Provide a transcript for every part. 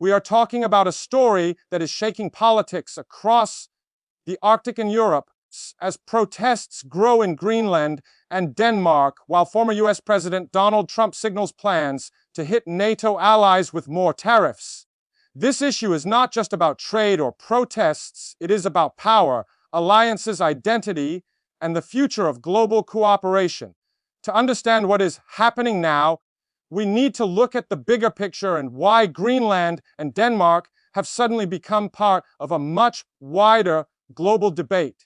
we are talking about a story that is shaking politics across the Arctic and Europe as protests grow in Greenland and Denmark, while former US President Donald Trump signals plans to hit NATO allies with more tariffs. This issue is not just about trade or protests, it is about power, alliances, identity, and the future of global cooperation. To understand what is happening now, we need to look at the bigger picture and why Greenland and Denmark have suddenly become part of a much wider global debate.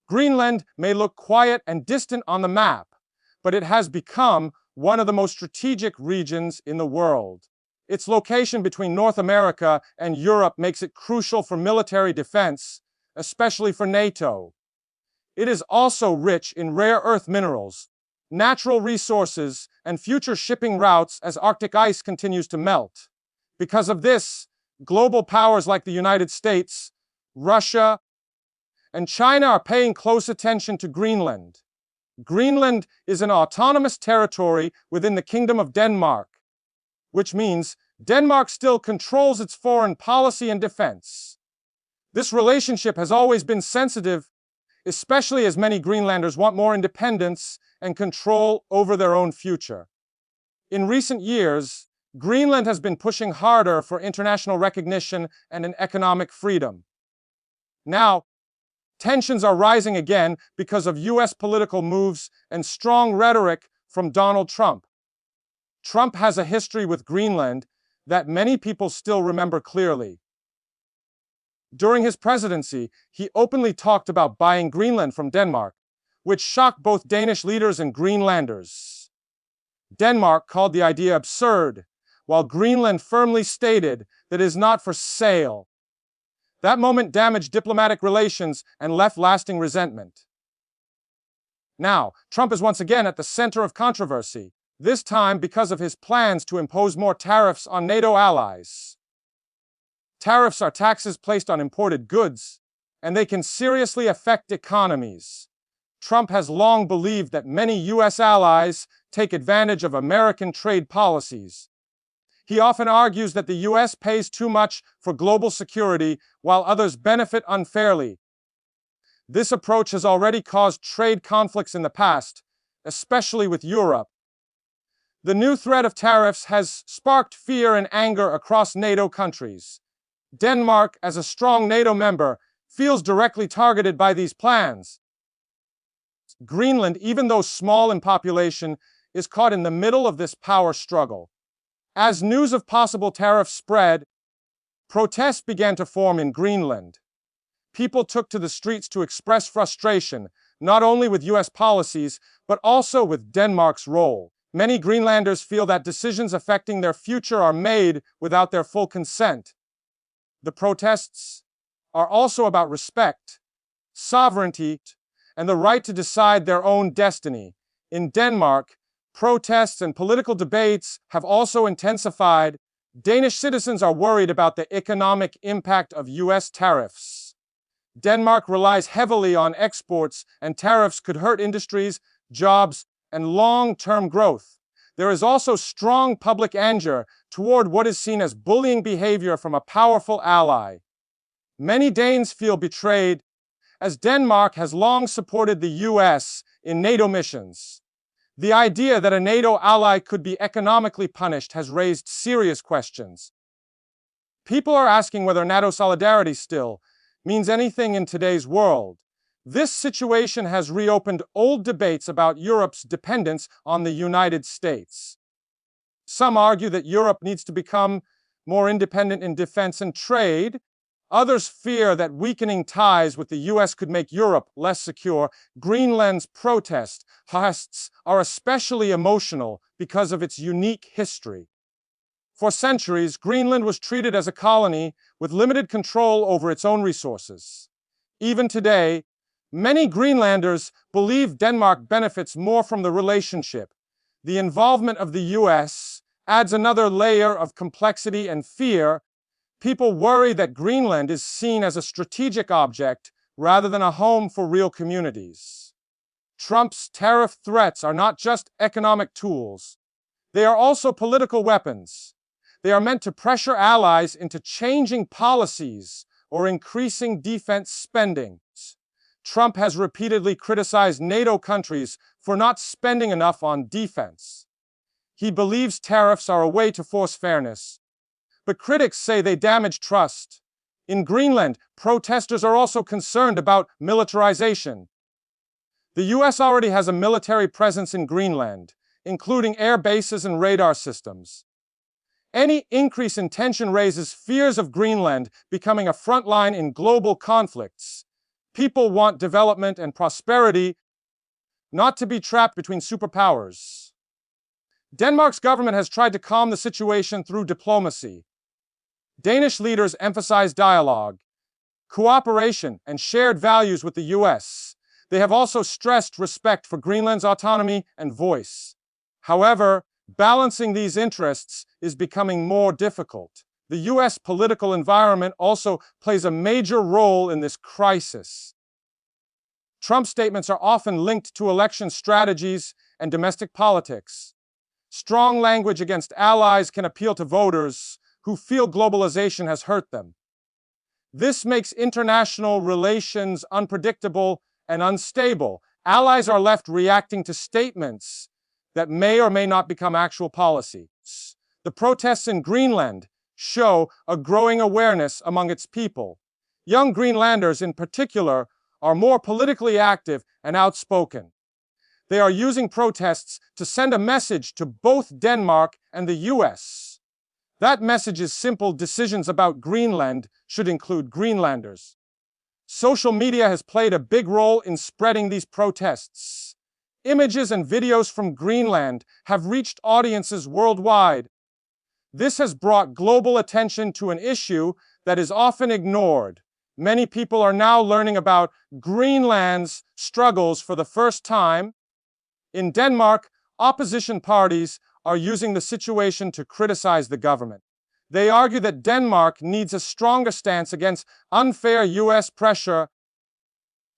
Greenland may look quiet and distant on the map, but it has become one of the most strategic regions in the world. Its location between North America and Europe makes it crucial for military defense, especially for NATO. It is also rich in rare earth minerals, natural resources, and future shipping routes as Arctic ice continues to melt. Because of this, global powers like the United States, Russia, and China are paying close attention to Greenland. Greenland is an autonomous territory within the Kingdom of Denmark, which means Denmark still controls its foreign policy and defense. This relationship has always been sensitive, especially as many Greenlanders want more independence and control over their own future. In recent years, Greenland has been pushing harder for international recognition and an economic freedom. Now, tensions are rising again because of US political moves and strong rhetoric from Donald Trump. Trump has a history with Greenland that many people still remember clearly. During his presidency, he openly talked about buying Greenland from Denmark, which shocked both Danish leaders and Greenlanders. Denmark called the idea absurd, while Greenland firmly stated that it is not for sale. That moment damaged diplomatic relations and left lasting resentment. Now, Trump is once again at the center of controversy, this time because of his plans to impose more tariffs on NATO allies. Tariffs are taxes placed on imported goods, and they can seriously affect economies. Trump has long believed that many US allies take advantage of American trade policies. He often argues that the US pays too much for global security while others benefit unfairly. This approach has already caused trade conflicts in the past, especially with Europe. The new threat of tariffs has sparked fear and anger across NATO countries. Denmark, as a strong NATO member, feels directly targeted by these plans. Greenland, even though small in population, is caught in the middle of this power struggle. As news of possible tariffs spread, protests began to form in Greenland. People took to the streets to express frustration, not only with US policies, but also with Denmark's role. Many Greenlanders feel that decisions affecting their future are made without their full consent. The protests are also about respect, sovereignty, and the right to decide their own destiny. In Denmark, protests and political debates have also intensified. Danish citizens are worried about the economic impact of US tariffs. Denmark relies heavily on exports, and tariffs could hurt industries, jobs, and long-term growth. There is also strong public anger toward what is seen as bullying behavior from a powerful ally. Many Danes feel betrayed, as Denmark has long supported the US in NATO missions. The idea that a NATO ally could be economically punished has raised serious questions. People are asking whether NATO solidarity still means anything in today's world. This situation has reopened old debates about Europe's dependence on the United States. Some argue that Europe needs to become more independent in defense and trade. Others fear that weakening ties with the US could make Europe less secure. Greenland's protests are especially emotional because of its unique history. For centuries, Greenland was treated as a colony with limited control over its own resources. Even today, many Greenlanders believe Denmark benefits more from the relationship. The involvement of the US adds another layer of complexity and fear. People worry that Greenland is seen as a strategic object rather than a home for real communities. Trump's tariff threats are not just economic tools. They are also political weapons. They are meant to pressure allies into changing policies or increasing defense spending. Trump has repeatedly criticized NATO countries for not spending enough on defense. He believes tariffs are a way to force fairness, but critics say they damage trust. In Greenland, protesters are also concerned about militarization. The US already has a military presence in Greenland, including air bases and radar systems. Any increase in tension raises fears of Greenland becoming a front line in global conflicts. People want development and prosperity, not to be trapped between superpowers. Denmark's government has tried to calm the situation through diplomacy. Danish leaders emphasize dialogue, cooperation, and shared values with the US. They have also stressed respect for Greenland's autonomy and voice. However, balancing these interests is becoming more difficult. The US political environment also plays a major role in this crisis. Trump's statements are often linked to election strategies and domestic politics. Strong language against allies can appeal to voters who feel globalization has hurt them. This makes international relations unpredictable and unstable. Allies are left reacting to statements that may or may not become actual policies. The protests in Greenland show a growing awareness among its people. Young Greenlanders in particular are more politically active and outspoken. They are using protests to send a message to both Denmark and the US. That message is simple: decisions about Greenland should include Greenlanders. Social media has played a big role in spreading these protests. Images and videos from Greenland have reached audiences worldwide. This has brought global attention to an issue that is often ignored. Many people are now learning about Greenland's struggles for the first time. In Denmark, opposition parties are using the situation to criticize the government. They argue that Denmark needs a stronger stance against unfair US pressure.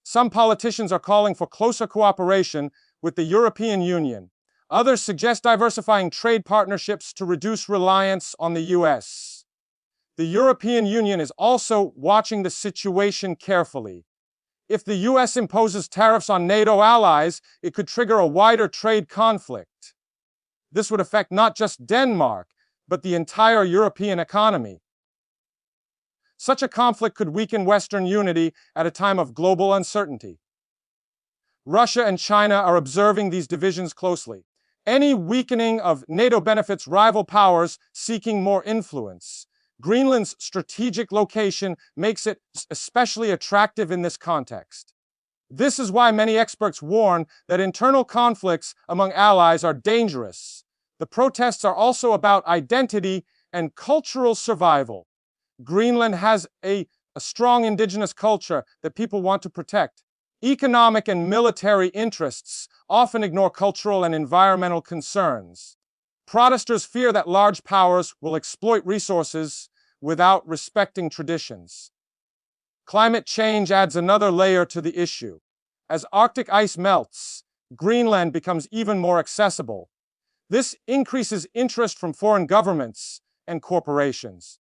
Some politicians are calling for closer cooperation with the European Union. Others suggest diversifying trade partnerships to reduce reliance on the US. The European Union is also watching the situation carefully. If the US imposes tariffs on NATO allies, it could trigger a wider trade conflict. This would affect not just Denmark, but the entire European economy. Such a conflict could weaken Western unity at a time of global uncertainty. Russia and China are observing these divisions closely. Any weakening of NATO benefits rival powers seeking more influence. Greenland's strategic location makes it especially attractive in this context. This is why many experts warn that internal conflicts among allies are dangerous. The protests are also about identity and cultural survival. Greenland has a strong indigenous culture that people want to protect. Economic and military interests often ignore cultural and environmental concerns. Protesters fear that large powers will exploit resources without respecting traditions. Climate change adds another layer to the issue. As Arctic ice melts, Greenland becomes even more accessible. This increases interest from foreign governments and corporations.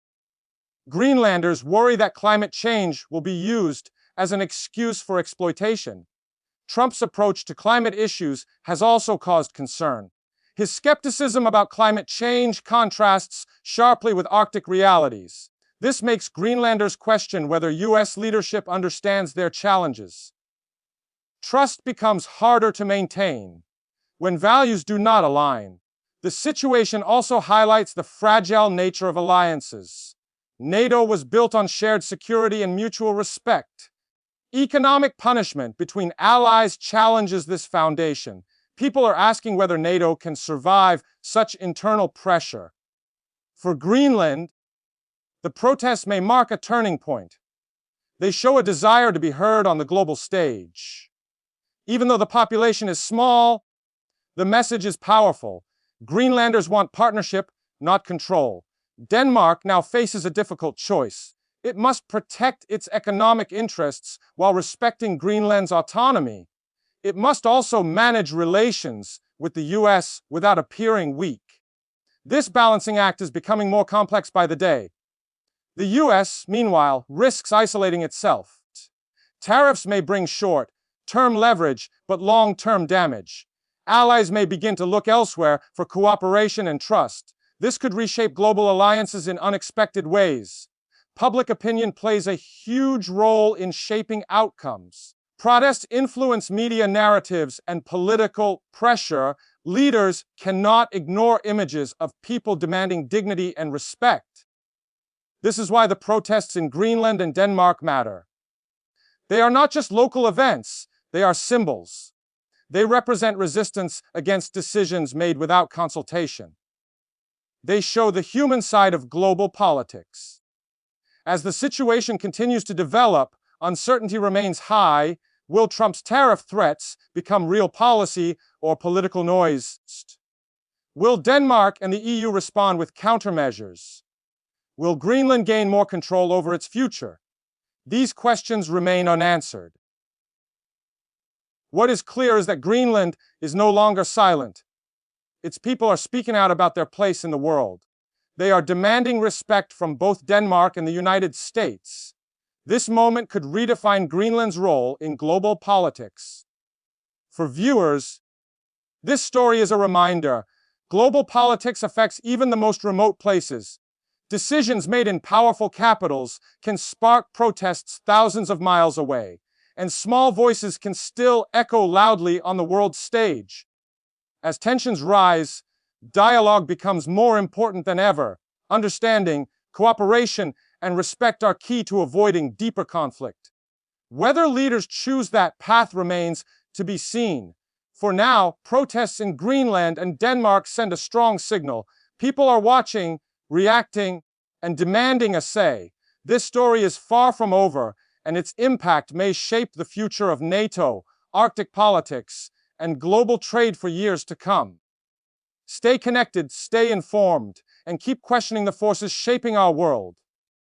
Greenlanders worry that climate change will be used as an excuse for exploitation. Trump's approach to climate issues has also caused concern. His skepticism about climate change contrasts sharply with Arctic realities. This makes Greenlanders question whether US leadership understands their challenges. Trust becomes harder to maintain when values do not align. The situation also highlights the fragile nature of alliances. NATO was built on shared security and mutual respect. Economic punishment between allies challenges this foundation. People are asking whether NATO can survive such internal pressure. For Greenland, the protests may mark a turning point. They show a desire to be heard on the global stage. Even though the population is small, the message is powerful. Greenlanders want partnership, not control. Denmark now faces a difficult choice. It must protect its economic interests while respecting Greenland's autonomy. It must also manage relations with the US without appearing weak. This balancing act is becoming more complex by the day. The US, meanwhile, risks isolating itself. Tariffs may bring short-term leverage, but long-term damage. Allies may begin to look elsewhere for cooperation and trust. This could reshape global alliances in unexpected ways. Public opinion plays a huge role in shaping outcomes. Protests influence media narratives and political pressure. Leaders cannot ignore images of people demanding dignity and respect. This is why the protests in Greenland and Denmark matter. They are not just local events, they are symbols. They represent resistance against decisions made without consultation. They show the human side of global politics. As the situation continues to develop, uncertainty remains high. Will Trump's tariff threats become real policy or political noise? Will Denmark and the EU respond with countermeasures? Will Greenland gain more control over its future? These questions remain unanswered. What is clear is that Greenland is no longer silent. Its people are speaking out about their place in the world. They are demanding respect from both Denmark and the United States. This moment could redefine Greenland's role in global politics. For viewers, this story is a reminder. Global politics affects even the most remote places. Decisions made in powerful capitals can spark protests thousands of miles away, and small voices can still echo loudly on the world stage. As tensions rise, dialogue becomes more important than ever. Understanding, cooperation, and respect are key to avoiding deeper conflict. Whether leaders choose that path remains to be seen. For now, protests in Greenland and Denmark send a strong signal. People are watching, reacting, and demanding a say. This story is far from over, and its impact may shape the future of NATO, Arctic politics, and global trade for years to come. Stay connected, stay informed, and keep questioning the forces shaping our world.